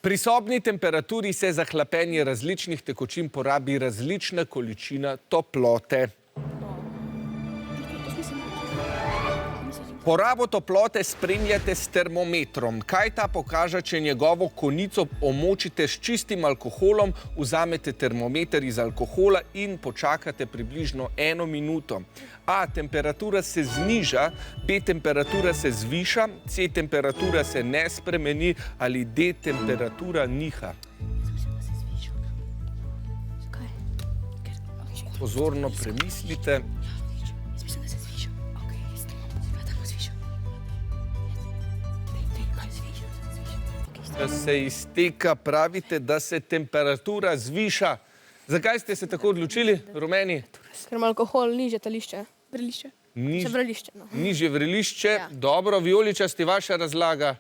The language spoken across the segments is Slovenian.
Pri sobni temperaturi se za hlapenje različnih tekočin porabi različna količina toplote. Porabo toplote spremljate s termometrom. Kaj ta pokaže, če njegovo konico omočite s čistim alkoholom, vzamete termometer iz alkohola in počakate približno 1 minuto. A. Temperatura se zniža, B. Temperatura se zviša, C. Temperatura se ne spremeni ali D. Temperatura niha. Pozorno premislite. Da se izteka, pravite, da se temperatura zviša. Zakaj ste se tako odločili, rumeni? Ker ima alkohol nižje tališče. Vrelišče. Vrelišče, no. Nižje vrelišče. Ja. Dobro, vijoličasti, vaša razlaga.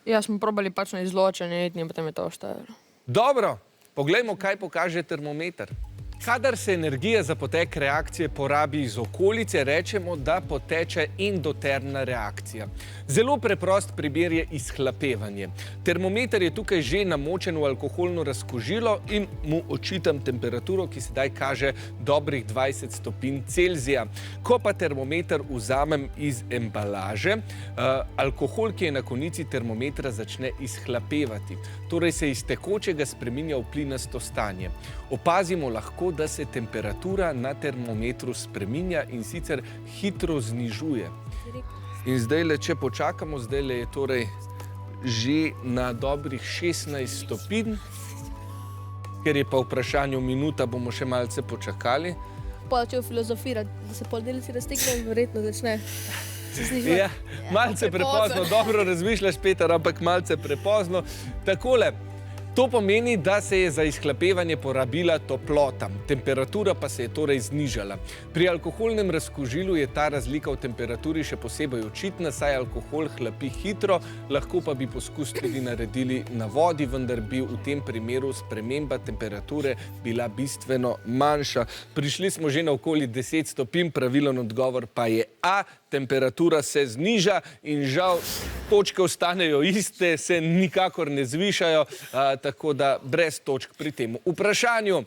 Ja, smo probali pač na izločanje in potem je to oštevilo. Dobro, poglejmo, kaj pokaže termometer. Kadar se energija za potek reakcije porabi iz okolice, rečemo, da poteče endotermna reakcija. Zelo preprost primer je izhlapevanje. Termometer je tukaj že namočen v alkoholno razkužilo in mu očitam temperaturo, ki sedaj kaže dobrih 20 stopinj Celzija. Ko pa termometer vzamem iz embalaže, alkohol, ki je na konici termometra, začne izhlapevati. Torej se iz tekočega spreminja v plinasto stanje. Opazimo lahko, da se temperatura na termometru spreminja in sicer hitro znižuje. In zdajle, če počakamo, zdajle je torej že na dobrih 16 stopinj, ker je pa v vprašanju minuta, bomo še malce počakali. Pa začel filozofirati, da se pol delici raztegne in verjetno začne se zniževati. Ja, malce prepozno, dobro razmišljaš, Peter, ampak malce prepozno. Takole, to pomeni, da se je za izhlapevanje porabila toplota, temperatura pa se je torej znižala. Pri alkoholnem razkužilu je ta razlika v temperaturi še posebej očitna, saj alkohol hlapi hitro, lahko pa bi poskus tudi naredili na vodi, vendar bi v tem primeru sprememba temperature bila bistveno manjša. Prišli smo že na okoli 10 stopinj, pravilen odgovor pa je A. Temperatura se zniža in žal točke ostanejo iste, se nikakor ne zvišajo, tako da brez točk pri tem vprašanju.